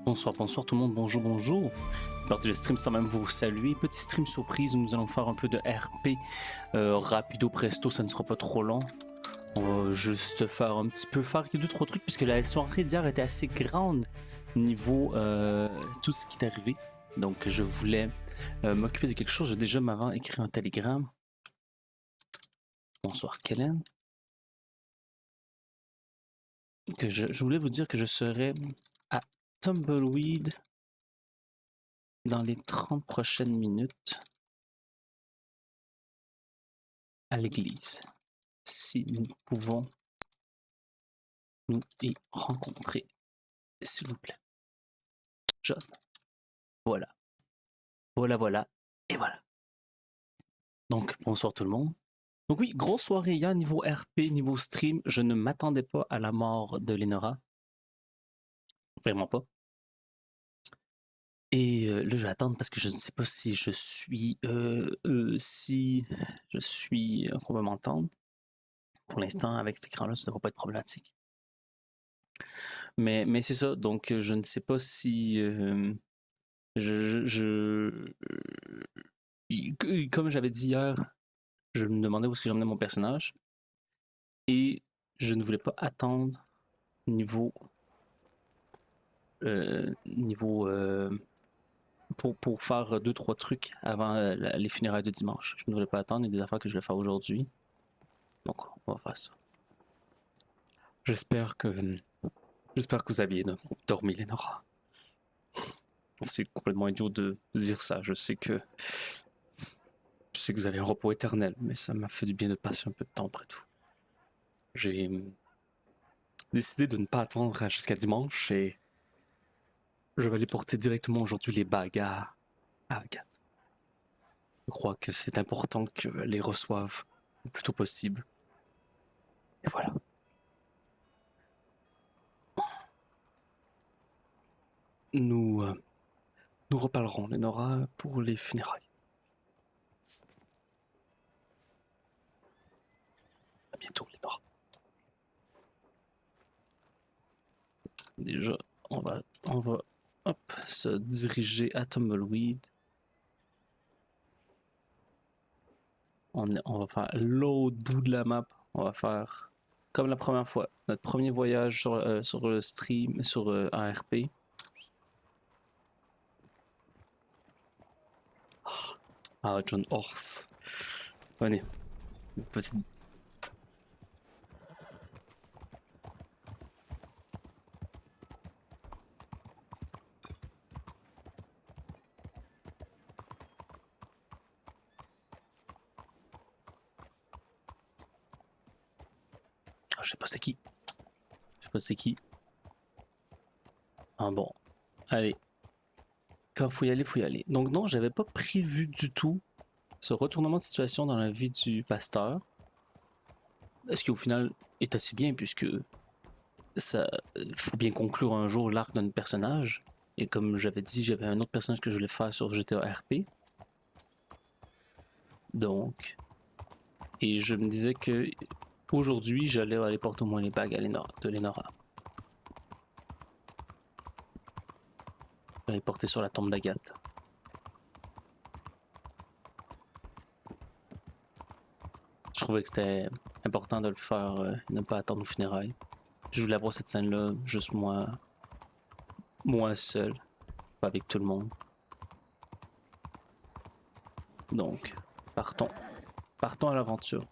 Bonsoir, bonsoir tout le monde, bonjour, bonjour. Partie le stream sans même vous saluer. Petit stream surprise où nous allons faire un peu de RP. Rapido presto, ça ne sera pas trop long. On va juste faire un petit peu, faire 2-3 trucs, puisque la soirée d'hier était assez grande niveau tout ce qui est arrivé. Donc je voulais m'occuper de quelque chose. J'ai déjà m'avant écrit un télégramme. Bonsoir Kellen. Que je voulais vous dire que je serai à Tumbleweed dans les 30 prochaines minutes à l'église. Si nous pouvons nous y rencontrer, s'il vous plaît. John. Voilà. Voilà, voilà. Et voilà. Donc, bonsoir tout le monde. Donc oui, grosse soirée hier, niveau RP, niveau stream. Je ne m'attendais pas à la mort de Lenora. Vraiment pas. Et là, je vais attendre parce que je ne sais pas si je suis... qu'on va m'entendre. Pour l'instant, avec cet écran-là, ça ne devrait pas être problématique. Mais c'est ça. Donc, je ne sais pas si... Comme j'avais dit hier, je me demandais où est-ce que j'emmenais mon personnage. Et je ne voulais pas attendre niveau pour faire 2-3 trucs avant les funérailles de dimanche. Je ne voulais pas attendre, il y a des affaires que je vais faire aujourd'hui. Donc, on va faire ça. J'espère que vous aviez dormi, Lénora. C'est complètement idiot de dire ça. Je sais que vous avez un repos éternel, mais ça m'a fait du bien de passer un peu de temps près de vous. J'ai décidé de ne pas attendre jusqu'à dimanche et je vais aller porter directement aujourd'hui les bagues à Agathe. Je crois que c'est important qu'elle les reçoive le plus tôt possible. Et voilà. Nous reparlerons, Lénora, pour les funérailles. À bientôt, Lénora. Déjà, on va hop, se diriger à Tumbleweed. On va faire l'autre bout de la map. On va faire comme la première fois. Notre premier voyage sur le stream, sur ARP. Ah, John Horse. Venez. Une petite... Ah, je sais pas c'est qui. Je sais pas c'est qui. Ah bon. Allez. Quand faut y aller, faut y aller. Donc non, j'avais pas prévu du tout ce retournement de situation dans la vie du pasteur. Ce qui au final est assez bien puisque ça faut bien conclure un jour l'arc d'un personnage. Et comme j'avais dit, j'avais un autre personnage que je voulais faire sur GTA RP. Donc, et je me disais que aujourd'hui, j'allais aller porter au moins les bagues de Lénora. J'allais porter sur la tombe d'Agathe. Je trouvais que c'était important de le faire, ne pas attendre aux funérailles. Je voulais avoir cette scène-là, juste moi seul, pas avec tout le monde. Donc, partons à l'aventure.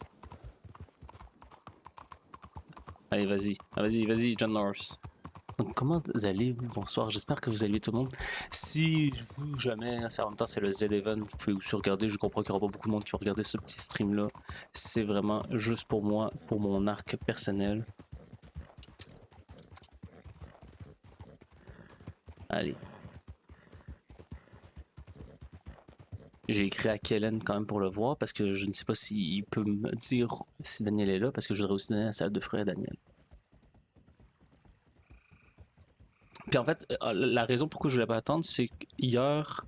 Allez, vas-y, John Norris. Donc, comment vous allez? Bonsoir, j'espère que vous allez tout le monde. Si vous, jamais, en même temps, c'est le Z-Event, vous pouvez aussi regarder. Je comprends qu'il n'y aura pas beaucoup de monde qui va regarder ce petit stream-là. C'est vraiment juste pour moi, pour mon arc personnel. Allez. J'ai écrit à Kellen quand même pour le voir parce que je ne sais pas s'il peut me dire si Daniel est là parce que je voudrais aussi donner la salle de fruits à Daniel. Puis en fait, la raison pourquoi je voulais pas attendre, c'est qu'hier,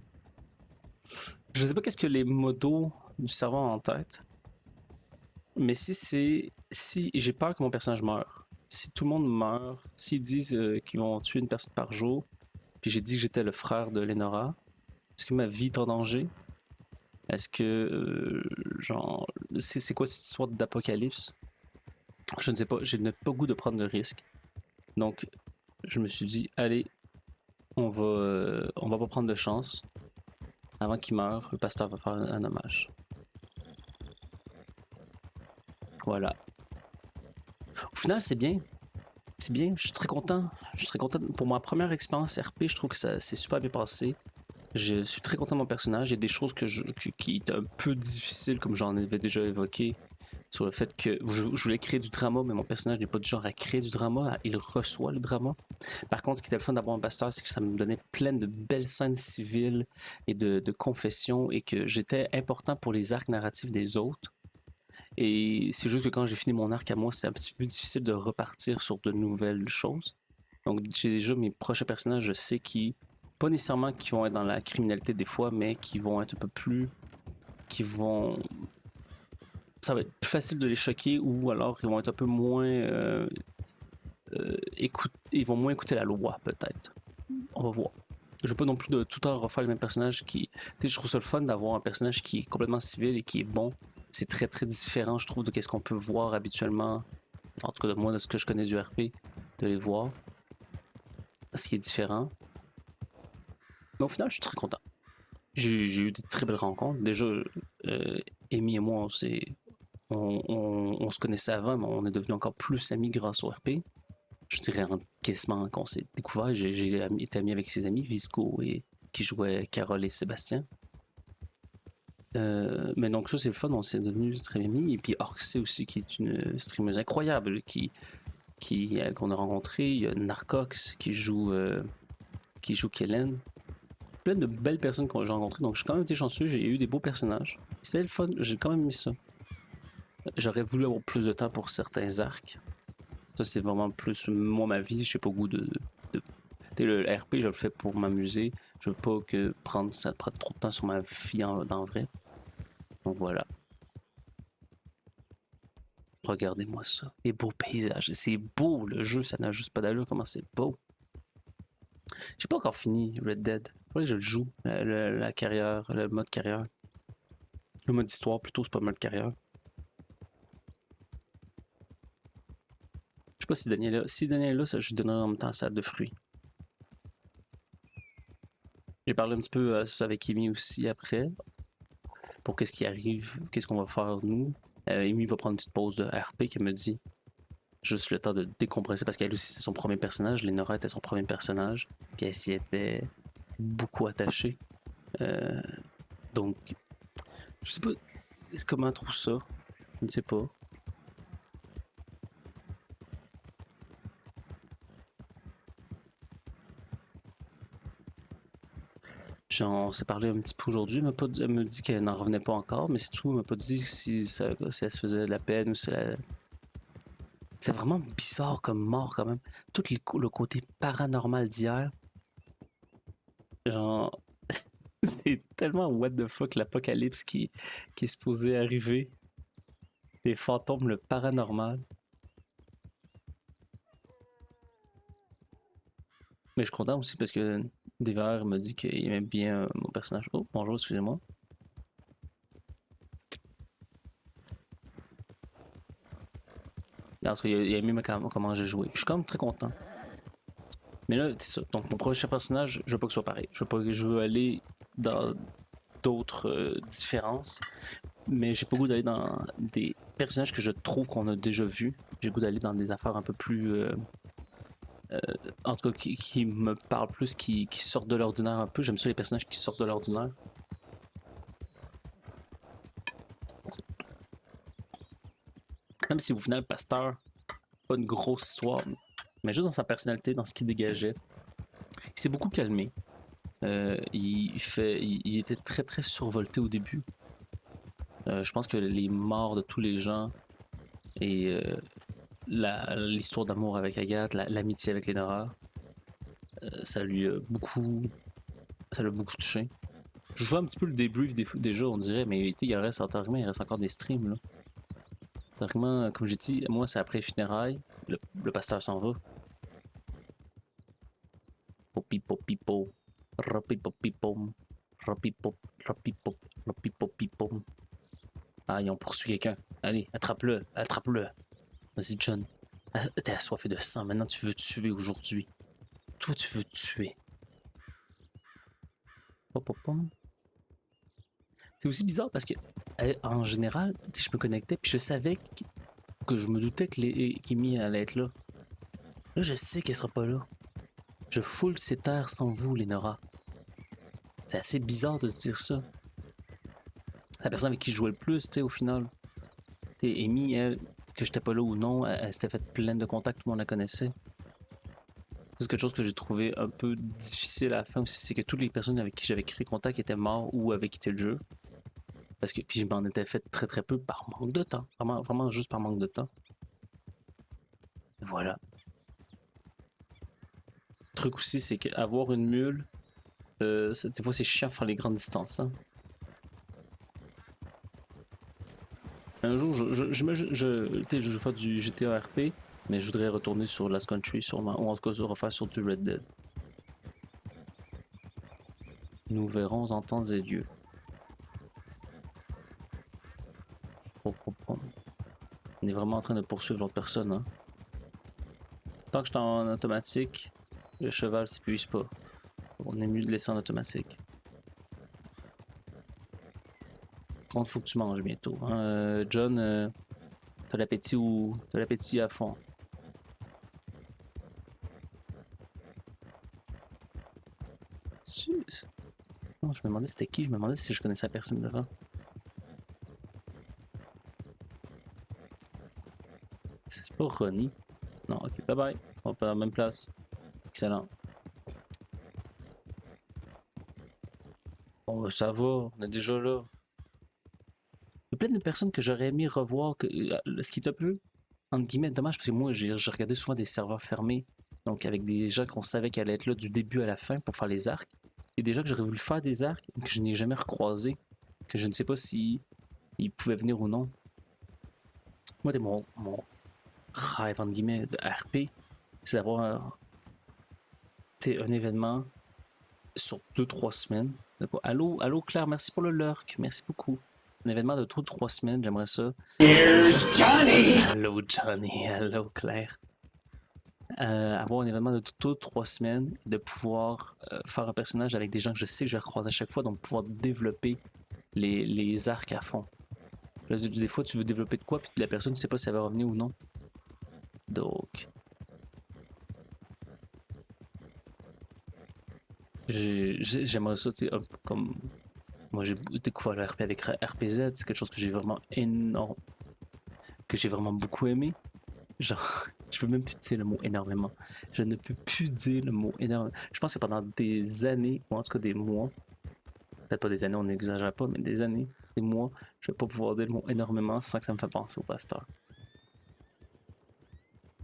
je sais pas qu'est-ce que les modos du serveur ont en tête, mais si j'ai peur que mon personnage meure, si tout le monde meurt, s'ils disent qu'ils vont tuer une personne par jour, puis j'ai dit que j'étais le frère de Lenora. Est-ce que ma vie est en danger? Est-ce que, genre, c'est quoi cette histoire d'apocalypse? Je ne sais pas, je n'ai pas goût de prendre de risques. Donc, je me suis dit, allez, on va pas prendre de chance. Avant qu'il meure, le pasteur va faire un hommage. Voilà. Au final, c'est bien. C'est bien, je suis très content. Je suis très content. Pour ma première expérience RP, je trouve que ça s'est super bien passé. Je suis très content de mon personnage. Il y a des choses qui étaient un peu difficiles, comme j'en avais déjà évoqué, sur le fait que je voulais créer du drama, mais mon personnage n'est pas du genre à créer du drama, il reçoit le drama. Par contre, ce qui était le fun d'avoir un pasteur, c'est que ça me donnait plein de belles scènes civiles et de confessions, et que j'étais important pour les arcs narratifs des autres. Et c'est juste que quand j'ai fini mon arc à moi, c'est un petit peu difficile de repartir sur de nouvelles choses. Donc j'ai déjà mes prochains personnages, je sais qui, pas nécessairement qui vont être dans la criminalité des fois, mais qui vont être un peu plus, qui vont, ça va être plus facile de les choquer, ou alors ils vont être un peu moins, ils vont moins écouter la loi peut-être. On va voir. Je veux pas non plus de tout le temps refaire le même personnage qui, tu sais, je trouve ça le fun d'avoir un personnage qui est complètement civil et qui est bon. C'est très très différent, je trouve, de ce qu'on peut voir habituellement, en tout cas de moi, de ce que je connais du RP, de les voir. Ce qui est différent. Mais au final, je suis très content. J'ai eu des très belles rencontres. Déjà, Amy et moi, on se connaissait avant, mais on est devenus encore plus amis grâce au RP. Je dirais quasiment qu'on s'est découvert. J'ai été ami avec ses amis, Visco, et qui jouait Carole et Sébastien. Mais donc ça, c'est le fun, on s'est devenus très amis. Et puis Orxé aussi, qui est une streameuse incroyable, qu'on a rencontré. Il y a Narcox qui joue Kellen. Plein de belles personnes que j'ai rencontrées, donc j'ai quand même été chanceux, j'ai eu des beaux personnages. C'était le fun, j'ai quand même mis ça. J'aurais voulu avoir plus de temps pour certains arcs. Ça, c'est vraiment plus moi, ma vie. J'ai pas goût de... Le RP, je le fais pour m'amuser. Je veux pas que ça prenne trop de temps sur ma vie dans vrai. Donc voilà. Regardez-moi ça. Les beaux paysages. C'est beau, le jeu, ça n'a juste pas d'allure. Comment c'est beau. J'ai pas encore fini Red Dead. Faudrait que je le joue. La carrière, le mode carrière. Le mode histoire plutôt, c'est pas le mode carrière. Je sais pas si Daniel est là. Si Daniel est là, ça, je lui donnerai en même temps ça de fruits. J'ai parlé un petit peu avec Amy aussi après. Pour qu'est-ce qui arrive, qu'est-ce qu'on va faire nous. Amy va prendre une petite pause de RP qu'elle me dit. Juste le temps de décompresser parce qu'elle aussi c'est son premier personnage. Lenora était son premier personnage. Puis elle s'y était beaucoup attachée. Donc, je sais pas comment elle trouve ça. Je ne sais pas. On s'est parlé un petit peu aujourd'hui. Elle me dit qu'elle n'en revenait pas encore, mais c'est tout. Elle m'a pas dit si elle se faisait de la peine ou si elle... C'est vraiment bizarre comme mort quand même. Tout le côté paranormal d'hier. Genre, c'est tellement what the fuck l'apocalypse qui est supposé arriver. Les fantômes, le paranormal. Mais je suis content aussi parce que Dever me dit qu'il aimait bien mon personnage. Oh, bonjour, excusez-moi. Parce qu'il a aimé comment j'ai joué. Je suis quand même très content. Mais là, c'est ça. Donc, mon prochain personnage, je veux pas que ce soit pareil. Je veux aller dans d'autres différences. Mais j'ai pas le goût d'aller dans des personnages que je trouve qu'on a déjà vus. J'ai le goût d'aller dans des affaires un peu plus. En tout cas, qui me parlent plus, qui sortent de l'ordinaire un peu. J'aime ça les personnages qui sortent de l'ordinaire. Même si au final, Pasteur, pas une grosse histoire, mais juste dans sa personnalité, dans ce qu'il dégageait. Il s'est beaucoup calmé. Il était très très survolté au début. Je pense que les morts de tous les gens et l'histoire d'amour avec Agathe, l'amitié avec Lenora, ça l'a beaucoup touché. Je vois un petit peu le débrief déjà, on dirait, mais il reste encore des streams. Là. Théoriquement, comme j'ai dit, moi c'est après funérailles, le pasteur s'en va. Oh, pipo pipo. Rapipo pipom. Rapipo, rapipo, rapipo pipom. Ah, ils ont poursuivi quelqu'un. Allez, attrape-le, attrape-le. Vas-y, John. T'es assoiffé de sang. Maintenant, tu veux tuer aujourd'hui. Toi, tu veux tuer. C'est aussi bizarre parce que, en général, je me connectais puis je savais que je me doutais que Kimi allait être là. Là, je sais qu'elle sera pas là. Je foule ces terres sans vous, Lénora. C'est assez bizarre de se dire ça. La personne avec qui je jouais le plus, tu sais, au final. Tu sais, Amy, elle, que j'étais pas là ou non, elle s'était faite pleine de contacts, tout le monde la connaissait. C'est quelque chose que j'ai trouvé un peu difficile à la fin aussi, c'est que toutes les personnes avec qui j'avais créé contact étaient morts ou avaient quitté le jeu. Parce que puis je m'en étais fait très très peu par manque de temps. Vraiment, vraiment juste par manque de temps. Voilà. Le truc aussi, c'est qu'avoir une mule, des fois c'est chiant de faire les grandes distances. Hein. Un jour, je vais faire du GTA RP, mais je voudrais retourner sur Last Country sûrement, ou en tout cas refaire sur du Red Dead. Nous verrons en temps et lieu. On est vraiment en train de poursuivre l'autre personne. Hein. Tant que je suis en automatique, le cheval s'épuise pas. On est mieux de laisser en automatique. Par contre, faut que tu manges bientôt. Hein. John, t'as l'appétit ou t'as l'appétit à fond. Non, je me demandais c'était qui, je me demandais si je connaissais la personne devant. C'est pas Ronnie. Non, ok, bye bye. On va pas à la même place. Excellent. Bon, ça va, on est déjà là. Il y a plein de personnes que j'aurais aimé revoir, ce qui est un peu, entre guillemets, dommage, parce que moi, j'ai regardé souvent des serveurs fermés, donc avec des gens qu'on savait qu'elle allait être là du début à la fin pour faire les arcs. Et des gens que j'aurais voulu faire des arcs, que je n'ai jamais recroisés, que je ne sais pas si ils pouvaient venir ou non. Moi, mon rêve, entre guillemets, de RP, c'est d'avoir un événement sur 2-3 semaines. Allô, allô Claire, merci pour le lurk, merci beaucoup. Un événement de 2-3 semaines, j'aimerais ça. Here's Johnny! Allô Johnny, allô Claire. Avoir un événement de 2-3 semaines et de pouvoir faire un personnage avec des gens que je sais que je vais croiser à chaque fois, donc pouvoir développer les arcs à fond. Là, des fois, tu veux développer de quoi, puis la personne ne sait pas si elle va revenir ou non. Donc, j'aimerais ça, tu sais, comme moi j'ai découvert le RP avec RPZ, c'est quelque chose que j'ai vraiment énorme, que j'ai vraiment beaucoup aimé. Genre, je peux même plus dire le mot énormément. Je ne peux plus dire le mot énormément. Je pense que pendant des années, ou en tout cas des mois, peut-être pas des années, on n'exagère pas, mais des années, des mois, je vais pas pouvoir dire le mot énormément sans que ça me fasse penser au pasteur.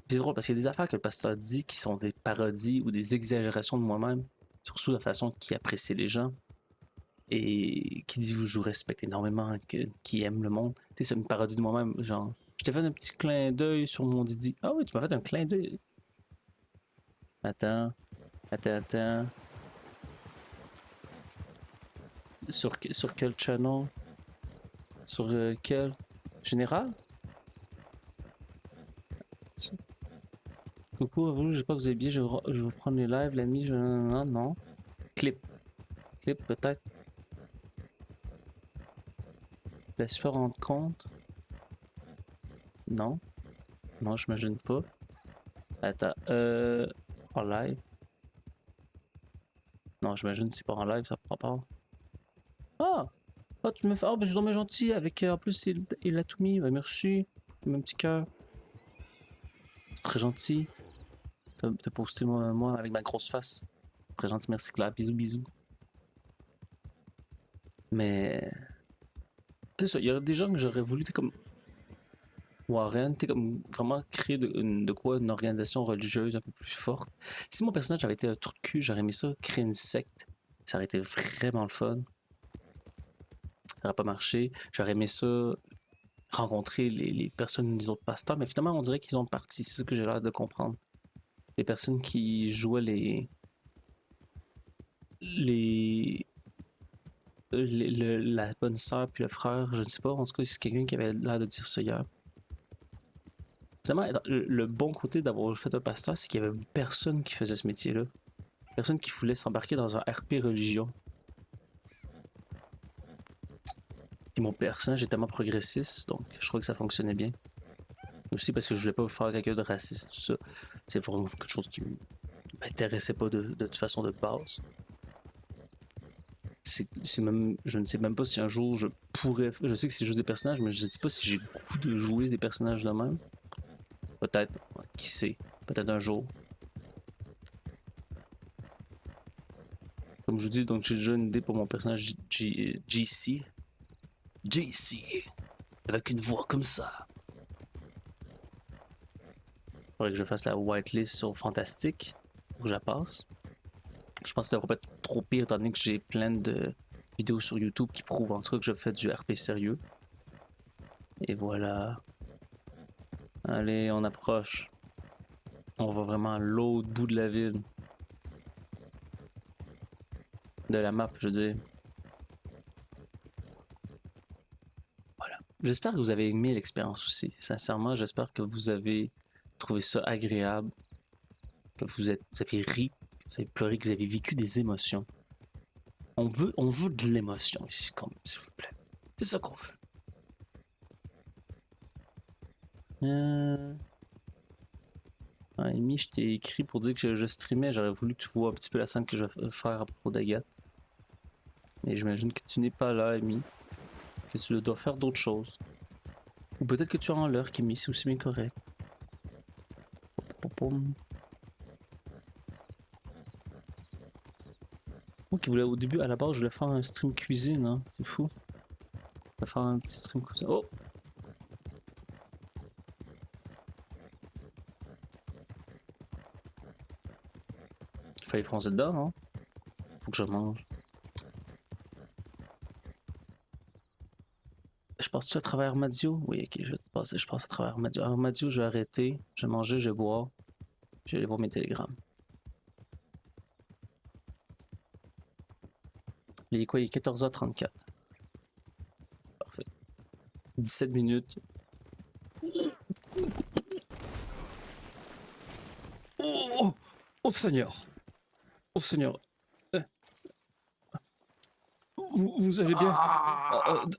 C'est drôle parce qu'il y a des affaires que le pasteur dit qui sont des parodies ou des exagérations de moi-même, surtout la façon qu'il apprécie les gens et qui dit je vous respecte énormément, qui aime le monde. Tu sais, c'est une parodie de moi-même, genre, je t'ai fait un petit clin d'œil sur mon Didi. Ah oui, tu m'as fait un clin d'œil. Attends, attends. Sur quel channel? Sur quel? Général? Coucou à vous, j'espère que vous allez bien. Je vais vous prendre les lives, l'ami. Non. Clip. Clip, peut-être. Laisse pas rendre compte. Non. Non, j'imagine pas. Attends, en live. Non, j'imagine que c'est pas en live, ça prend pas. Ah! Ah, tu me fais. Oh, ben, je suis tombé gentil avec. En plus, il a tout mis. Ben, merci. Mon petit cœur. C'est très gentil. T'as posté moi avec ma grosse face. Très gentil, merci Claire. Bisous, bisous. Mais. C'est ça, il y a des gens que j'aurais voulu, comme. Warren, comme vraiment créer de quoi une organisation religieuse un peu plus forte. Si mon personnage avait été un trou de cul, j'aurais aimé ça, créer une secte. Ça aurait été vraiment le fun. Ça n'aurait pas marché. J'aurais aimé ça, rencontrer les personnes, les autres pasteurs, mais finalement, on dirait qu'ils ont parti. C'est ce que j'ai l'air de comprendre. Les personnes qui jouaient les, la bonne sœur puis le frère, je ne sais pas, en tout cas, c'est quelqu'un qui avait l'air de dire ça hier. Finalement, le bon côté d'avoir fait un pasteur, c'est qu'il y avait personne qui faisait ce métier-là. Personne qui voulait s'embarquer dans un RP religion. Et mon personnage est tellement progressiste, donc je crois que ça fonctionnait bien. Aussi parce que je voulais pas faire quelqu'un de raciste, tout ça. C'est vraiment quelque chose qui m'intéressait pas de toute façon de base. C'est même, je ne sais même pas si un jour je pourrais. Je sais que c'est juste des personnages, mais je ne sais pas si j'ai le goût de jouer des personnages de même. Peut-être, qui sait, peut-être un jour. Comme je vous dis, donc j'ai déjà une idée pour mon personnage JC. JC, avec une voix comme ça. Faudrait que je fasse la whitelist sur Fantastique pour que je la passe. Je pense que ça devrait pas être trop pire étant donné que j'ai plein de vidéos sur YouTube qui prouvent en tout cas que je fais du RP sérieux. Et voilà. Allez, on approche. On va vraiment à l'autre bout de la ville. De la map, je veux dire. Voilà. J'espère que vous avez aimé l'expérience aussi. Sincèrement, j'espère que vous avez trouvé ça agréable. Que vous avez ri, que vous avez pleuré, que vous avez vécu des émotions. On veut de l'émotion ici, quand même, s'il vous plaît. C'est ça qu'on veut. Amy, je t'ai écrit pour dire que je streamais. J'aurais voulu que tu vois un petit peu la scène que je vais faire à propos d'Agathe. Mais j'imagine que tu n'es pas là, Amy. Que tu dois faire d'autres choses. Ou peut-être que tu as en l'heure, Kimi, c'est aussi bien correct. Moi qui voulais au début, à la base, je voulais faire un stream cuisine, hein. C'est fou. Je voulais faire un petit stream cuisine. Oh! Il fallait foncer dedans, non? Faut que je mange. Je passe-tu à travers Armadio? Oui, ok, je passe à travers Armadio. Armadio, je vais arrêter, je vais manger, je vais boire. Je vais aller voir mes télégrammes. Il est quoi? Il est 14h34. Parfait. 17 minutes. Oh! Oh Seigneur! Oh Seigneur! Vous allez bien?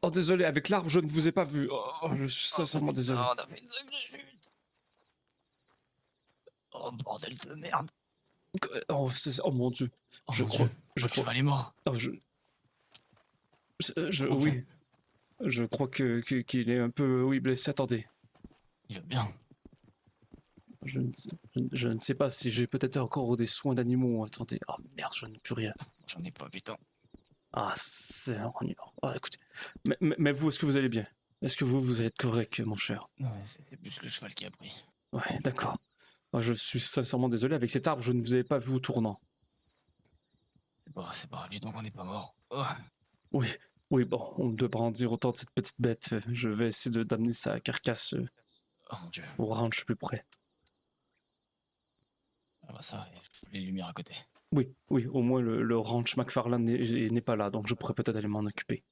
Oh, désolé, avec l'arbre, je ne vous ai pas vu. Oh, je suis sincèrement désolé. On a fait une sacrée chute. Oh bordel de merde. Oh, oh mon Dieu. Oh Je mon crois. Dieu, Je votre crois. cheval est mort. Oh, oui. Je crois qu'il est un peu, oui, blessé. Attendez. Il va bien. Je ne sais pas si j'ai peut-être encore des soins d'animaux. Attendez. Oh merde, je n'ai plus rien. J'en ai pas, putain. Ah, c'est un rognard. Ah, écoutez. Mais vous, est-ce que vous allez bien? Est-ce que vous êtes correct, mon cher? Non, mais c'est plus le cheval qui a pris. Ouais, d'accord. Ah, je suis sincèrement désolé. Avec cet arbre, je ne vous avais pas vu au tournant. C'est pas grave, dis donc on n'est pas mort. Oh. Oui, oui, bon, on ne peut pas en dire autant de cette petite bête. Je vais essayer d'amener sa carcasse Oh mon Dieu. au ranch plus près. Ah bah ça, il faut les lumières à côté. Oui, oui, au moins le ranch McFarlane n'est pas là, donc je pourrais peut-être aller m'en occuper.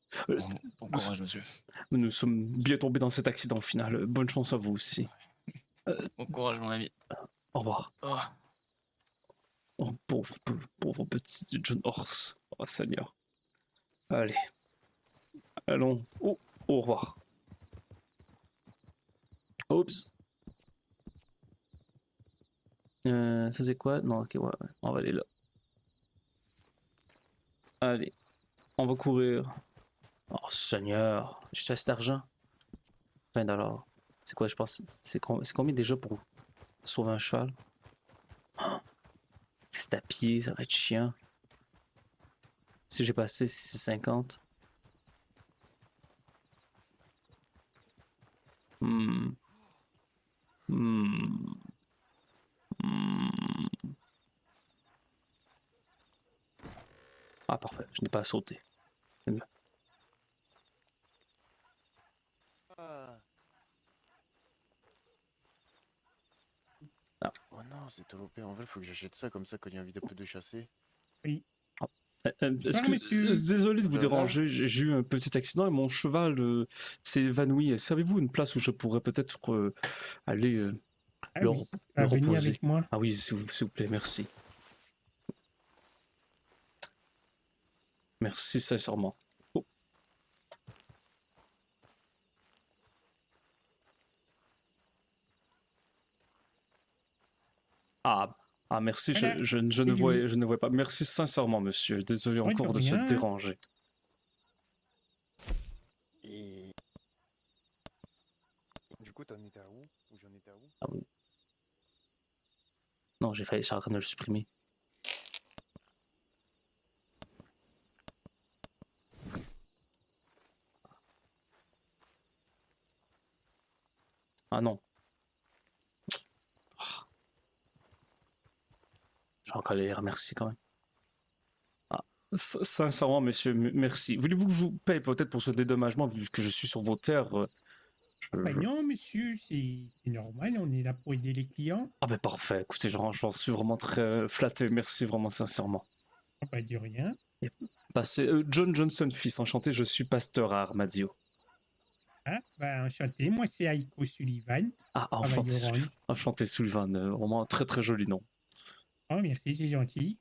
Bon courage, monsieur. Nous sommes bien tombés dans cet accident final. Bonne chance à vous aussi. Bon courage, mon ami. Au revoir. Oh. Oh, pauvre petit John Horse. Oh, Seigneur. Allez. Allons. Oh, au revoir. Oups. Ça c'est quoi? Non, ok, ouais, on va aller là. Allez. On va courir. Oh, Seigneur. J'ai assez d'argent. 20$. C'est quoi, je pense? C'est combien déjà pour sauver un cheval? Oh, c'est à pied, ça va être chiant. Si j'ai passé 6,50. Hmm. Hmm. Hmm. Ah, parfait, je n'ai pas à sauter. C'est mieux. Ah. Oh non, c'est tolopé. En vrai, faut que j'achète ça comme ça quand il y a envie un peu de chasser. Oui. Oh, monsieur. Désolé de vous Ça va? déranger, j'ai eu un petit accident et mon cheval s'est évanoui. Savez-vous une place où je pourrais peut-être aller Ah le, oui, le venez reposer? avec moi. Ah oui, s'il vous plaît, merci. Merci sincèrement. Oh. Ah, merci, Voilà. je ne C'est lui. je ne vois pas. Merci sincèrement, monsieur. Désolé Oh, de encore de se rien. déranger. Et du coup, t'en étais à où? Ou j'en étais à où? Ah oui. Non, j'ai failli, je suis en train de le supprimer. Ah non. Ah. J'ai encore les remercier quand même. Ah, sincèrement, monsieur, merci. Voulez-vous que je vous paye peut-être pour ce dédommagement vu que je suis sur vos terres? Bah non, monsieur, c'est normal, on est là pour aider les clients. Ah ben parfait. Écoutez, j'en suis vraiment très flatté. Merci vraiment sincèrement. Oh, bah de rien. Bah, c'est John Johnson, fils. Enchanté, je suis pasteur à Armadio. Ah, bah enchanté, moi c'est Aiko Sullivan, Ah, travaille enchanté, au ranch. enchanté Sullivan. Vraiment un très très joli nom. Oh merci, c'est gentil.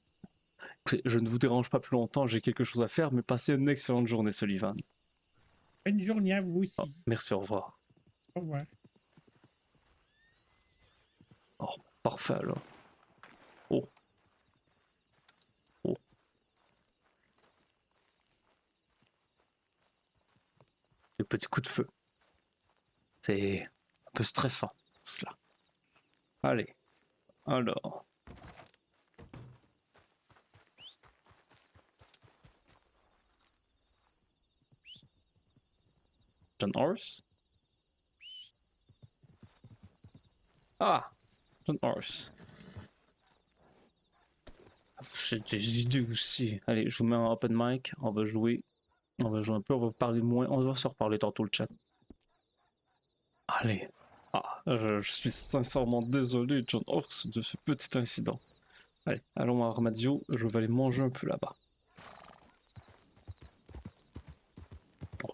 Écoutez, je ne vous dérange pas plus longtemps, j'ai quelque chose à faire, mais passez une excellente journée, Sullivan. Bonne journée à vous Oh, aussi. merci, au revoir. Au revoir. Oh, parfait alors. Oh, oh. Le petit coup de feu. C'est un peu stressant, tout cela. Allez, alors. John Horse? Ah, John Horse. J'ai des idées aussi. Allez, je vous mets en open mic, on va jouer. On va jouer un peu, on va vous parler moins. On va se reparler tantôt le chat. Allez. Ah, je suis sincèrement désolé, John Horse, de ce petit incident. Allez, allons à Armadio, je vais aller manger un peu là-bas. Bon,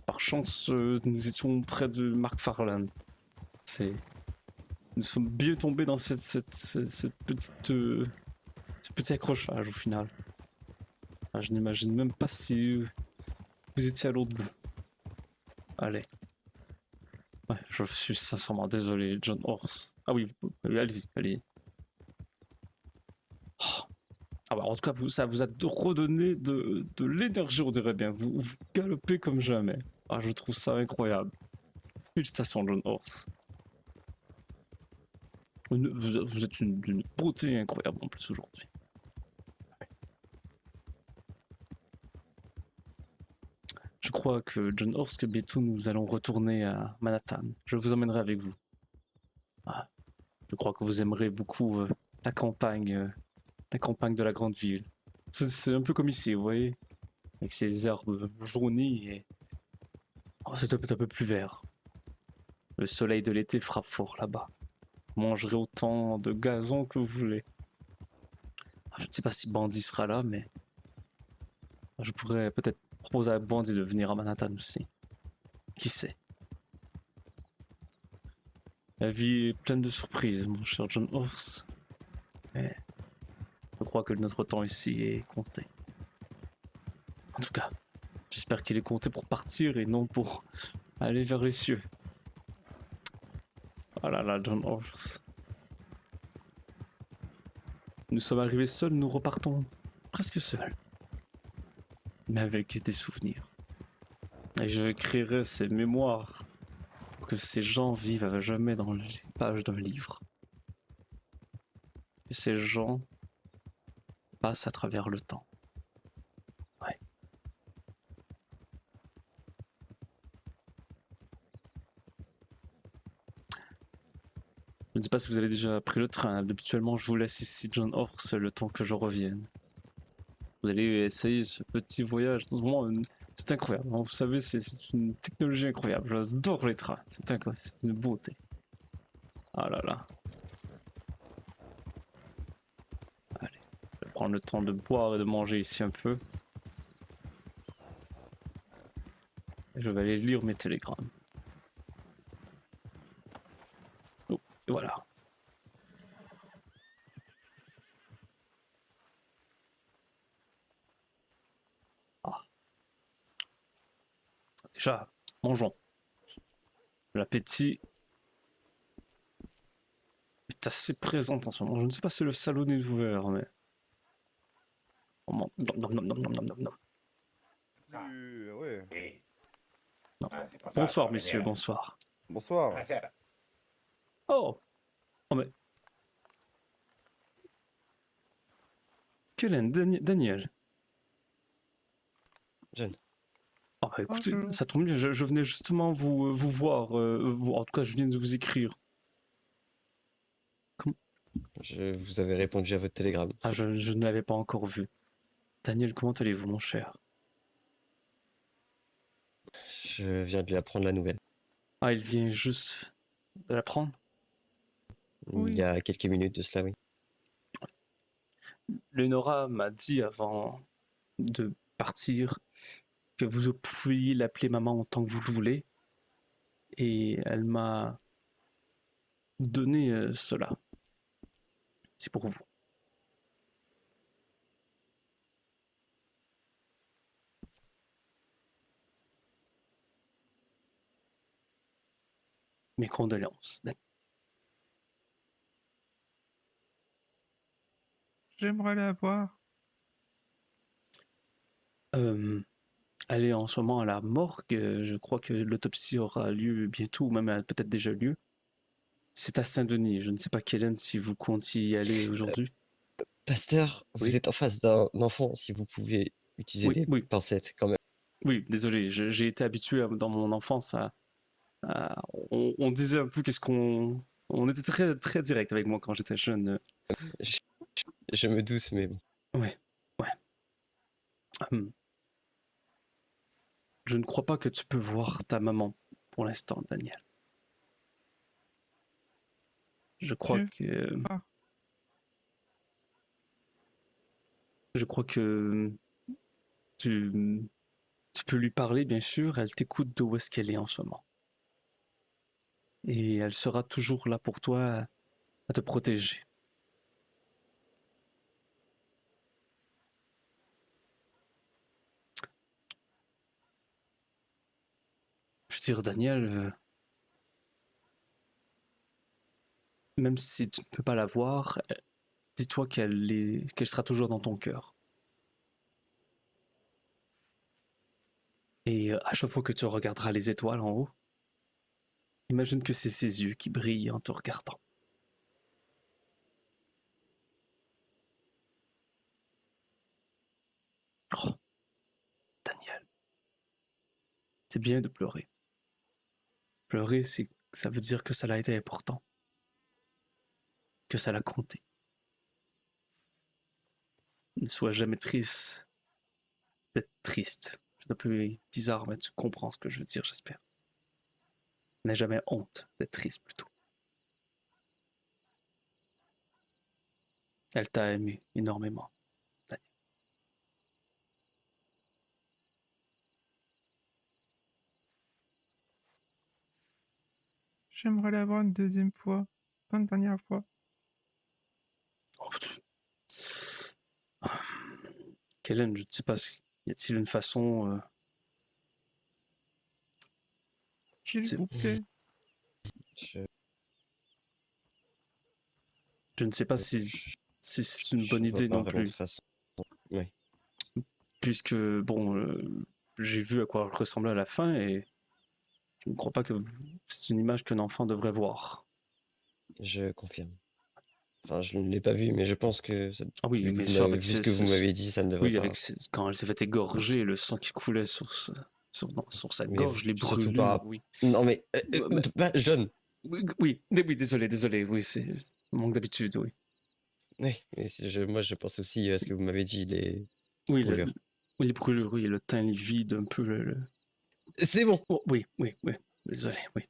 par chance, nous étions près de McFarlane. C'est... Nous sommes bien tombés dans cette petite, ce petit accrochage au final. Ah, je n'imagine même pas si vous étiez à l'autre bout. Allez. Ouais, je suis sincèrement désolé, John Horse. Ah oui, allez-y, allez-y. Oh. Ah bah, en tout cas, ça vous a redonné de l'énergie, on dirait bien. Vous galopez comme jamais. Ah, je trouve ça incroyable. Félicitations, John Horse. Vous êtes d'une beauté incroyable en plus aujourd'hui. Je crois que John Horse, que bientôt nous allons retourner à Manhattan. Je vous emmènerai avec vous. Ah, je crois que vous aimerez beaucoup la campagne de la grande ville. C'est un peu comme ici, vous voyez, avec ces herbes jaunies et oh, c'est un peu plus vert. Le soleil de l'été frappe fort là-bas. Vous mangerez autant de gazon que vous voulez. Je ne sais pas si Bandy sera là, mais je pourrais peut-être proposer à Bandy de venir à Manhattan aussi. Qui sait? La vie est pleine de surprises, mon cher John Horse. Mais je crois que notre temps ici est compté. En tout cas, j'espère qu'il est compté pour partir et non pour aller vers les cieux. Oh là là, John Horse. Nous sommes arrivés seuls, nous repartons presque seuls. Mais avec des souvenirs. Et je écrirai ces mémoires pour que ces gens vivent à jamais dans les pages d'un livre. Que ces gens passent à travers le temps. Ouais. Je ne sais pas si vous avez déjà pris le train. Habituellement, je vous laisse ici, John Horse, le temps que je revienne. Vous allez essayer ce petit voyage. C'est incroyable. Vous savez, c'est une technologie incroyable. J'adore les trains. C'est incroyable. C'est une beauté. Ah là là. Allez. prendre le temps de boire et de manger ici un peu. Je vais aller lire mes télégrammes. Oh, et voilà. Ah. Déjà, mangeons. L'appétit est assez présent en ce moment. Je ne sais pas si le salon est ouvert, mais... On mange. Nom, nom, nom, nom, nom, nom, nom. Ouais. Non. Ah, c'est pas ça, Bonsoir, ça va messieurs, venir. bonsoir. Bonsoir. Buonasera. Oh! Oh, mais... Kellen, Daniel. Jeune. Ah bah écoutez, Bonjour. ça tombe bien, je venais justement vous voir, en tout cas je viens de vous écrire. Je vous avais répondu à votre télégramme. Ah, je ne l'avais pas encore vu. Daniel, comment allez-vous, mon cher? Je viens de lui apprendre la nouvelle. Ah, il vient juste de l'apprendre? Il y a quelques minutes de cela, oui. Léonora m'a dit avant de partir que vous pouviez l'appeler maman autant que vous le voulez. Et elle m'a donné cela. C'est pour vous. Mes condoléances. J'aimerais la voir. Elle est en ce moment à la morgue. Je crois que l'autopsie aura lieu bientôt, ou même elle a peut-être déjà lieu. C'est à Saint-Denis. Je ne sais pas, Kellen, si vous comptiez y aller aujourd'hui. Pasteur, Oui. vous êtes en face d'un enfant, si vous pouvez utiliser Oui, des oui. pincettes quand même. Oui, désolé. J'ai été habitué dans mon enfance on disait un peu qu'est-ce qu'on... On était très, très direct avec moi quand j'étais jeune. Je me doute, mais bon. Ouais, ouais. Je ne crois pas que tu peux voir ta maman pour l'instant, Daniel. Je crois que... Ah. Je crois que tu peux lui parler, bien sûr. Elle t'écoute d'où est-ce qu'elle est en ce moment. Et elle sera toujours là pour toi à te protéger. Je veux dire, Daniel, même si tu ne peux pas la voir, dis-toi qu'elle sera toujours dans ton cœur. Et à chaque fois que tu regarderas les étoiles en haut, imagine que c'est ses yeux qui brillent en te regardant. Oh, Daniel, c'est bien de pleurer. Pleurer, ça veut dire que ça a été important, que ça l'a compté. Ne sois jamais triste d'être triste. C'est un peu bizarre, mais tu comprends ce que je veux dire, j'espère. N'aie jamais honte d'être triste, plutôt. Elle t'a aimé énormément, Daniel. J'aimerais la voir une deuxième fois. Une dernière fois. Oh, Kellen, je ne sais pas, y a-t-il une façon... S'il vous plaît. Je Je ne sais pas si c'est une bonne je vois idée pas non vraiment de plus, façon. Ouais. puisque, bon, j'ai vu à quoi elle ressemblait à la fin et je ne crois pas que c'est une image qu'un enfant devrait voir. Je confirme. Enfin, je ne l'ai pas vu, mais je pense que Ah oui, vu bien sûr, avec ce que vous m'avez dit, ça ne devrait oui, pas. quand elle s'est fait égorger, le sang qui coulait sur sa Mais gorge, les surtout brûlures, pas. oui. Non, mais Mais- John. oui, désolé, oui, c'est manque d'habitude, oui. Oui, mais moi je pense aussi à ce que vous m'avez dit, les Oui, brûlures. oui, les brûlures, oui, le teint livide, un peu C'est bon. Oh, oui, désolé, oui.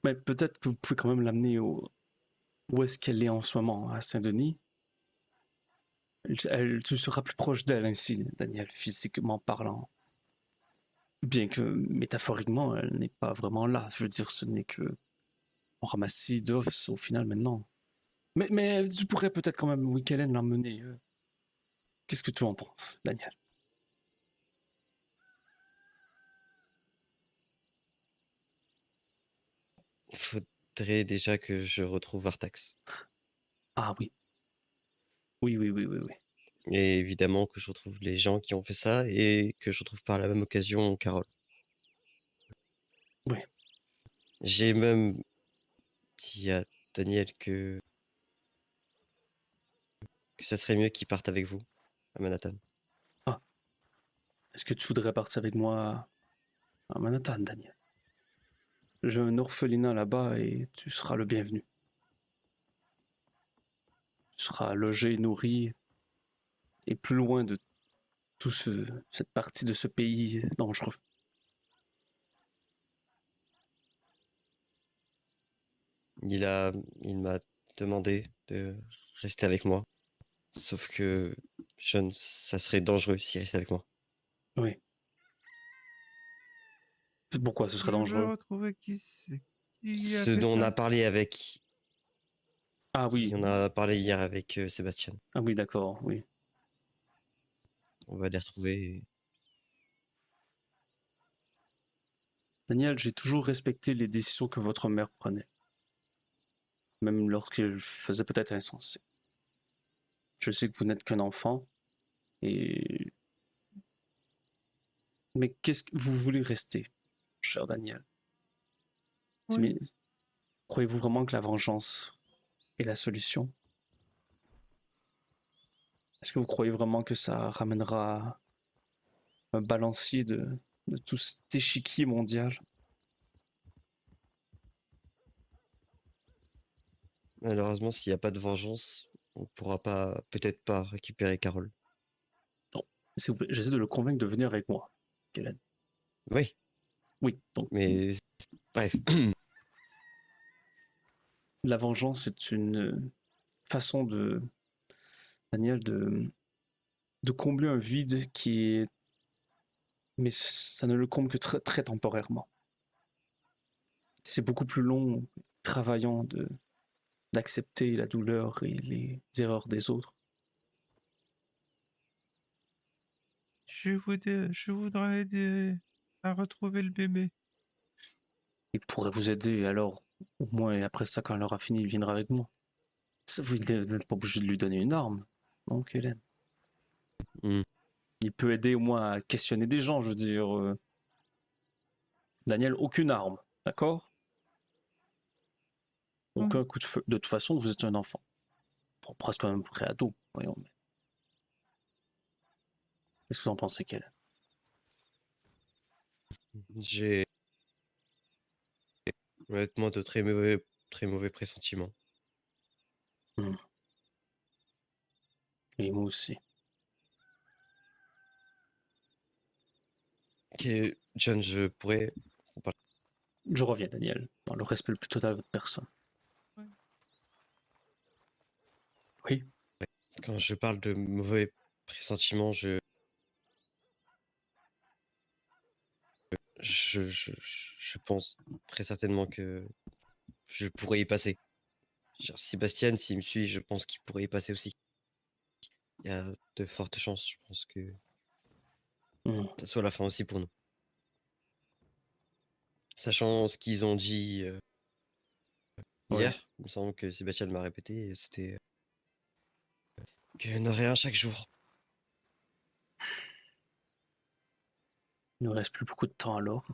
Mais peut-être que vous pouvez quand même l'amener où est-ce qu'elle est en ce moment? À Saint-Denis? Tu seras plus proche d'elle ainsi, Daniel, physiquement parlant. Bien que métaphoriquement, elle n'est pas vraiment là. Je veux dire, ce n'est que un ramassis d'os au final maintenant. Mais tu pourrais peut-être quand même, oui, Kellen, l'emmener. Qu'est-ce que tu en penses, Daniel? Il faudrait déjà que je retrouve Artax. Ah oui. Oui, oui, oui, oui, oui. Et évidemment que je retrouve les gens qui ont fait ça et que je retrouve par la même occasion Carole. Oui. J'ai même dit à Daniel que ça serait mieux qu'il parte avec vous à Manhattan. Est-ce que tu voudrais partir avec moi à Manhattan, Daniel? J'ai un orphelinat là-bas et tu seras le bienvenu. Tu seras logé, nourri et plus loin de cette partie de ce pays dangereux. Il m'a demandé de rester avec moi. Sauf que ça serait dangereux s'il restait avec moi. Oui. Pourquoi ce serait Je veux dangereux? retrouver qui c'est. Qui a Ce fait dont on ça? a parlé avec. Ah oui. On a parlé hier avec Sébastien. Ah oui, d'accord, oui. On va les retrouver. Daniel, j'ai toujours respecté les décisions que votre mère prenait, même lorsqu'elle faisait peut-être insensé. Je sais que vous n'êtes qu'un enfant, et... Mais qu'est-ce que vous voulez rester, cher Daniel? Oui. Croyez-vous vraiment que la vengeance est la solution? Est-ce que vous croyez vraiment que ça ramènera un balancier de tout cet échiquier mondial? Malheureusement, s'il n'y a pas de vengeance, on pourra pas, peut-être pas récupérer Carole. Non, s'il vous plaît, j'essaie de le convaincre de venir avec moi, Kellen. Oui, Oui, donc mais bref. la vengeance est une façon Daniel, de combler un vide qui est... Mais ça ne le comble que très, très temporairement. C'est beaucoup plus long, travaillant d'accepter la douleur et les erreurs des autres. Je voudrais aider à retrouver le bébé. Il pourrait vous aider, alors au moins après ça, quand elle aura fini, il viendra avec moi. Vous n'êtes pas obligé de lui donner une arme, non, Hélène? Hmm. Il peut aider au moins à questionner des gens, je veux dire. Daniel, aucune arme, d'accord? Aucun coup de feu. De toute façon, vous êtes un enfant. Bon, presque un pré-ado, voyons. Mais... Qu'est-ce que vous en pensez, Hélène? J'ai honnêtement de très mauvais pressentiments. Et moi aussi. Ok, John, je pourrais. Je reviens, Daniel, dans le respect le plus total de votre personne. Ouais. Oui, Quand je parle de mauvais pressentiments, je pense très certainement que je pourrais y passer. Genre, Sébastien, s'il me suit, je pense qu'il pourrait y passer aussi. Il y a de fortes chances, je pense que ça soit la fin aussi pour nous. Sachant ce qu'ils ont dit hier, Ouais. il me semble que Sébastien m'a répété, et c'était qu'il y en aurait un chaque jour. Il ne reste plus beaucoup de temps alors.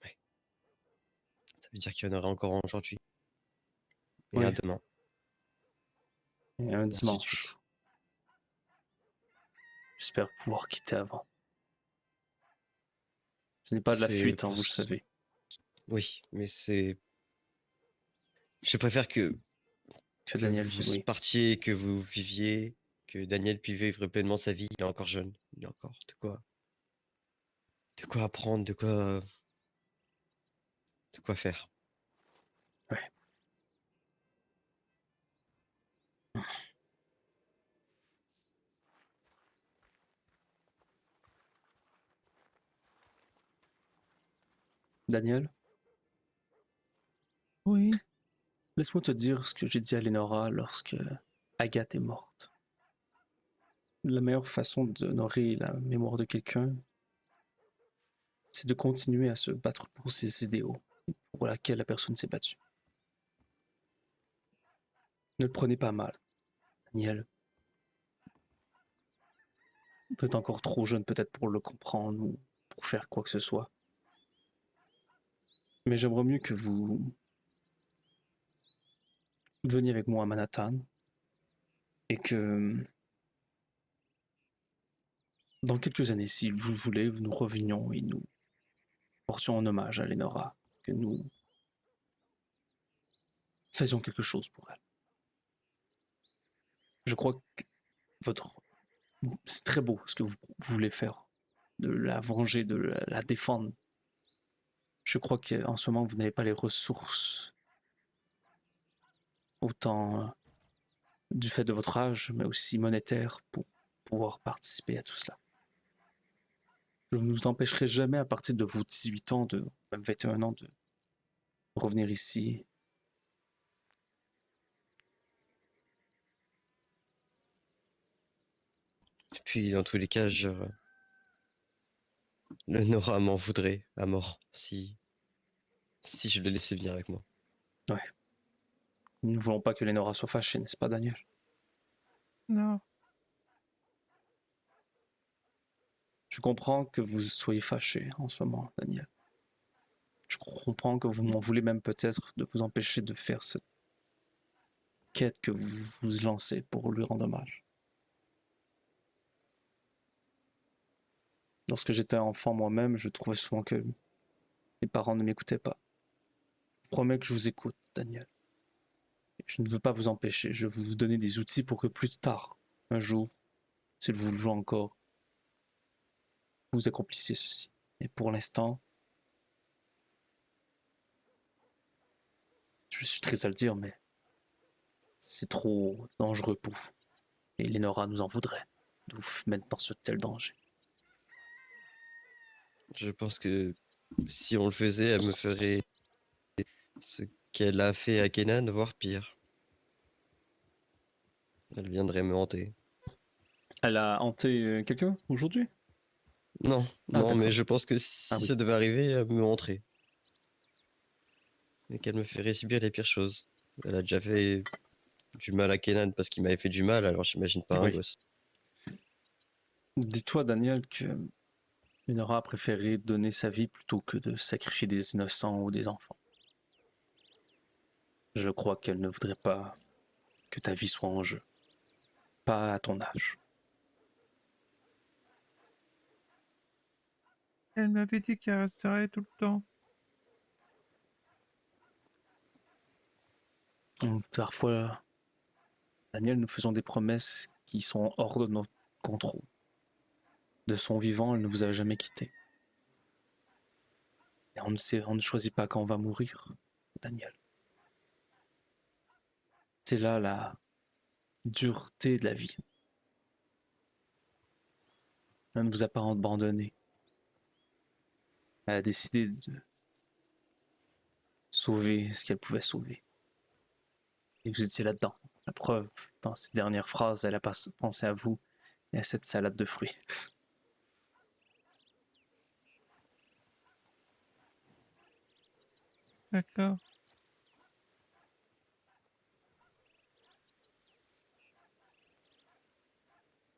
Ça veut dire qu'il y en aurait encore un aujourd'hui. Et Oui. un demain. Et un Ainsi de suite. dimanche. J'espère pouvoir quitter avant. Ce n'est pas de la C'est fuite, hein, pour vous le ce- savez. Oui, mais c'est. Je préfère que Daniel vous vit, oui. partiez, que vous viviez, que Daniel puisse vivre pleinement sa vie. Il est encore jeune. Il a encore de quoi apprendre, de quoi faire. Ouais. Daniel, Oui. laisse-moi te dire ce que j'ai dit à Lénora lorsque Agathe est morte. La meilleure façon d'honorer la mémoire de quelqu'un, c'est de continuer à se battre pour ses idéaux, pour laquelle la personne s'est battue. Ne le prenez pas mal, Daniel. Vous êtes encore trop jeune peut-être pour le comprendre ou pour faire quoi que ce soit. Mais j'aimerais mieux que vous veniez avec moi à Manhattan et que dans quelques années, si vous voulez, nous revenions et nous portions en hommage à Lénora, que nous faisions quelque chose pour elle. Je crois que votre... c'est très beau ce que vous voulez faire, de la venger, de la défendre. Je crois qu'en ce moment, vous n'avez pas les ressources, autant du fait de votre âge, mais aussi monétaire, pour pouvoir participer à tout cela. Je ne vous empêcherai jamais, à partir de vos 18 ans, même 21 ans, de revenir ici. Et puis, dans tous les cas, le Nora m'en voudrait à mort si je le laissais venir avec moi. Ouais. Nous ne voulons pas que Lénora soit fâchée, n'est-ce pas, Daniel? Non. Je comprends que vous soyez fâché en ce moment, Daniel. Je comprends que vous m'en voulez même peut-être de vous empêcher de faire cette quête que vous vous lancez pour lui rendre hommage. Lorsque j'étais enfant moi-même, je trouvais souvent que mes parents ne m'écoutaient pas. Je vous promets que je vous écoute, Daniel. Je ne veux pas vous empêcher, je veux vous donner des outils pour que plus tard, un jour, si vous le voulez encore, vous accomplissiez ceci. Et pour l'instant, je suis triste à le dire, mais c'est trop dangereux pour vous. Et Lénora nous en voudrait de vous mettre dans ce tel danger. Je pense que si on le faisait, elle me ferait ce qu'elle a fait à Kenan, voire pire. Elle viendrait me hanter. Elle a hanté quelqu'un aujourd'hui? Non, Ah, non, mais d'accord. je pense que si Ah oui. ça devait arriver, elle me hanterait. Et qu'elle me ferait subir les pires choses. Elle a déjà fait du mal à Kenan parce qu'il m'avait fait du mal, alors j'imagine pas un Oui. gosse. Dis-toi, Daniel, que Lénora a préféré donner sa vie plutôt que de sacrifier des innocents ou des enfants. Je crois qu'elle ne voudrait pas que ta vie soit en jeu. Pas à ton âge. Elle m'avait dit qu'elle resterait tout le temps. Parfois, Daniel, nous faisons des promesses qui sont hors de notre contrôle. De son vivant, elle ne vous a jamais quitté. Et on ne choisit pas quand on va mourir, Daniel. C'est là la dureté de la vie. Elle ne vous a pas abandonné. Elle a décidé de sauver ce qu'elle pouvait sauver. Et vous étiez là-dedans. La preuve, dans ces dernières phrases, elle a pensé à vous et à cette salade de fruits. D'accord.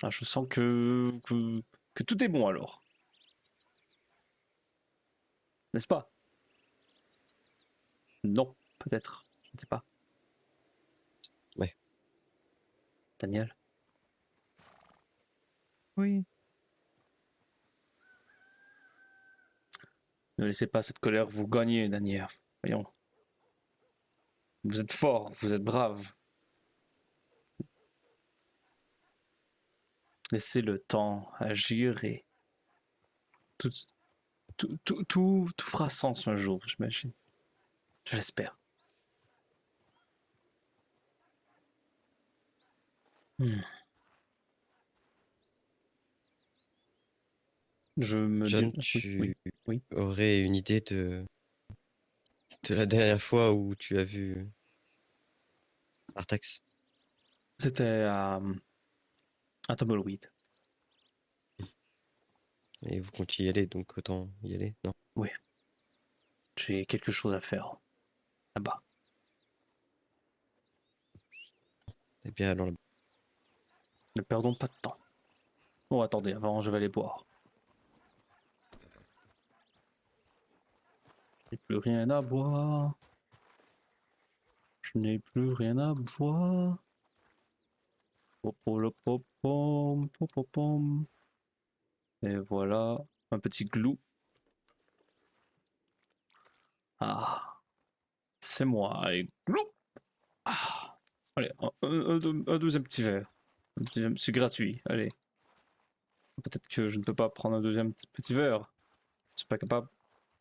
Ah, je sens que tout est bon alors. N'est-ce pas? Non, peut-être. Je ne sais pas. Ouais. Daniel? Oui. Ne laissez pas cette colère vous gagner, Daniel. Voyons. Vous êtes fort, vous êtes brave. Laissez le temps agir et tout fera sens un jour, j'imagine. Je l'espère. Hmm. Je me John, dis... tu oui. aurais une idée de la dernière fois où tu as vu Artax? C'était à Tumbleweed. Et vous comptiez y aller, donc autant y aller, non? Oui. J'ai quelque chose à faire là-bas. Eh bien, alors, Ne perdons pas de temps. Oh, attendez, avant, je vais aller boire. Je n'ai plus rien à boire. Je n'ai plus rien à boire. Popolopopom, popopom. Et voilà, un petit glou. Ah, c'est moi. Et glou. Ah. Allez, un deuxième petit verre. C'est gratuit, allez. Peut-être que je ne peux pas prendre un deuxième petit verre. Je suis pas capable.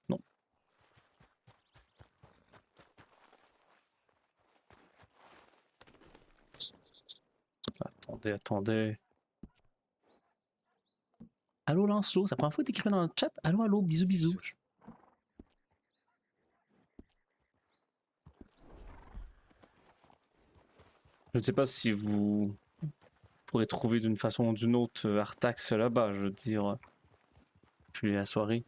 Non. Attendez, attendez. Allô Lancelot, c'est la première fois que t'écris dans le chat. Allô, allô, bisous, bisous. Je ne sais pas si vous pourrez trouver d'une façon ou d'une autre Artax là-bas, je veux dire. Depuis la soirée.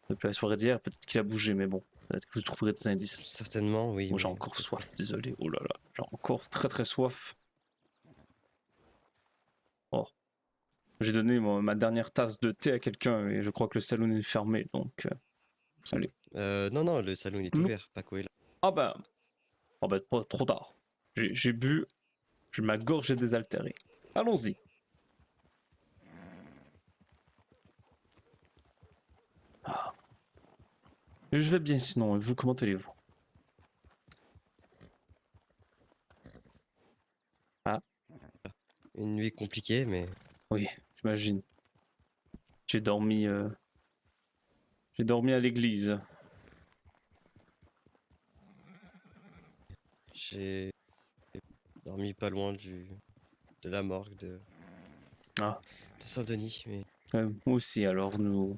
Depuis la soirée d'hier, peut-être qu'il a bougé, mais bon. Peut-être que vous trouverez des indices. certainement, oui. Moi j'ai mais- encore soif, désolé. Oh là là, j'ai encore très très soif. Oh. J'ai donné ma dernière tasse de thé à quelqu'un et je crois que le salon est fermé, donc... allez. Non, non, le salon il est Non. ouvert, Paco est là. Ah bah... Oh bah, pas trop tard. J'ai bu, ma gorge est désaltérée. Allons-y. Ah. Je vais bien sinon, et vous, comment allez-vous? Une nuit compliquée, mais Oui, j'imagine. J'ai dormi... J'ai dormi à l'église. j'ai dormi pas loin de la morgue Ah. de Saint-Denis. Mais... Moi aussi, alors nous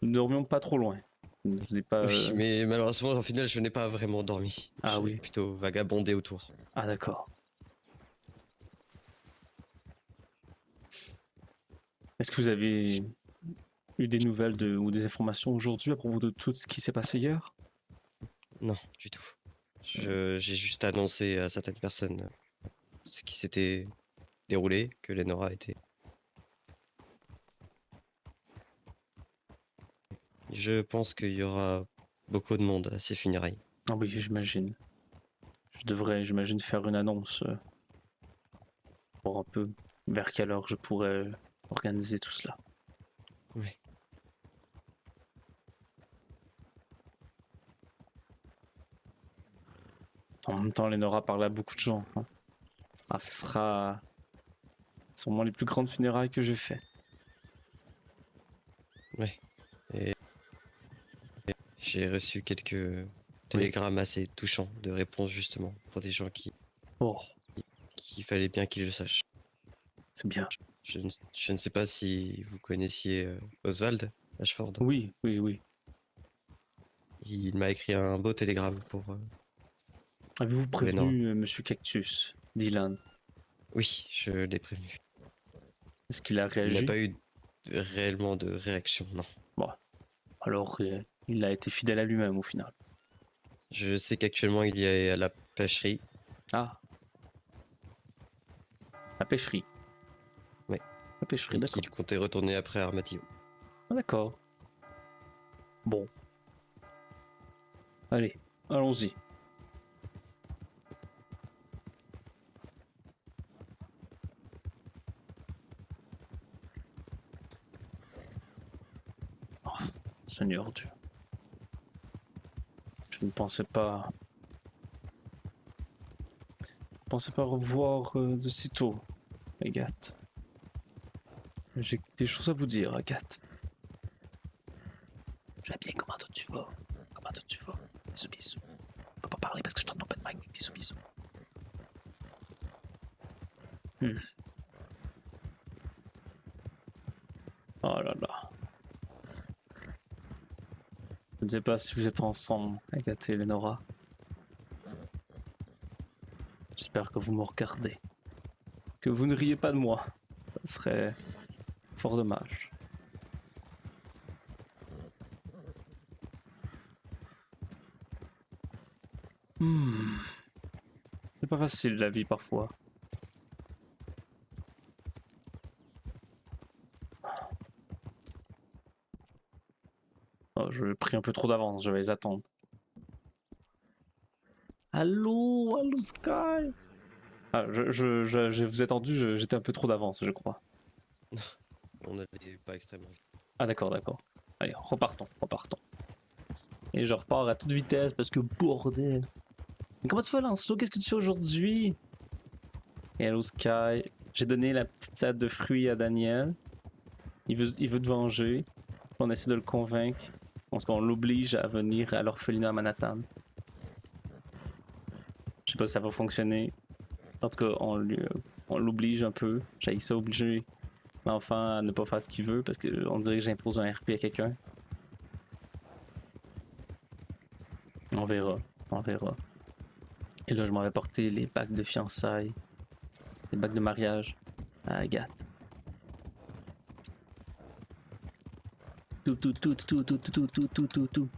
ne dormions pas trop loin. Ne faisait pas... Oui, mais malheureusement, au final, je n'ai pas vraiment dormi. Ah J'ai oui. plutôt vagabondé autour. Ah d'accord. Est-ce que vous avez eu des nouvelles ou des informations aujourd'hui à propos de tout ce qui s'est passé hier? Non, du tout. J'ai juste annoncé à certaines personnes ce qui s'était déroulé, que Lenora était. Je pense qu'il y aura beaucoup de monde à ces funérailles. Ah oui, j'imagine. Je devrais, j'imagine, faire une annonce pour un peu vers quelle heure je pourrais organiser tout cela. Oui. En même temps, Lenora parle à beaucoup de gens. Hein. Ah, ce sera sûrement les plus grandes funérailles que j'ai faites. Et j'ai reçu quelques télégrammes assez touchants de réponses justement pour des gens Oh, qui fallait bien qu'ils le sachent. c'est bien. Je ne sais pas si vous connaissiez Oswald Ashford. Oui, oui, oui. Il m'a écrit un beau télégramme pour... Avez-vous Lenora. prévenu Monsieur Cactus, Dylan? Oui, je l'ai prévenu. Est-ce qu'il a Il réagi? n'a pas eu réellement de réaction, non. Alors, il a été fidèle à lui-même au final. Je sais qu'actuellement il est à la pêcherie. Ah. La pêcherie. Oui. La pêcherie, Et d'accord. qu'il comptait retourner après Armatio. Ah, d'accord. Bon. Allez, allons-y. Oh, Seigneur Dieu. Je ne pensais pas... revoir de sitôt, Agathe. J'ai des choses à vous dire, Agathe. Je vais bien, comment toi tu vas? Comment toi tu vas? Bisous, bisous. Je peux pas parler parce que je t'entends pas de mic, mais bisous, bisous. Oh là là. Je ne sais pas si vous êtes ensemble, Agathe et Eleonora. J'espère que vous me regardez. Que vous ne riez pas de moi. Ça serait fort dommage. C'est pas facile la vie parfois. Oh, je pris un peu trop d'avance, je vais les attendre. Allô, allô Sky. Ah, je vous ai attendu, j'étais un peu trop d'avance, je crois. On n'allait pas extrêmement vite. Ah d'accord, d'accord. Allez, repartons, repartons. Et je repars à toute vitesse parce que bordel. Mais comment tu vas Lancelot? Qu'est-ce que tu fais aujourd'hui? Hello Sky. J'ai donné la petite salade de fruits à Daniel. Il veut te venger. On essaie de le convaincre. Parce qu'on l'oblige à venir à l'orphelinat à Manhattan. Je sais pas si ça va fonctionner. En tout cas, on l'oblige un peu. J'ai ça obliger l'enfant à ne pas faire ce qu'il veut parce qu'on dirait que j'impose un RP à quelqu'un. On verra, on verra. Et là, je m'en vais porter les bagues de fiançailles, les bagues de mariage à Agathe. Tout.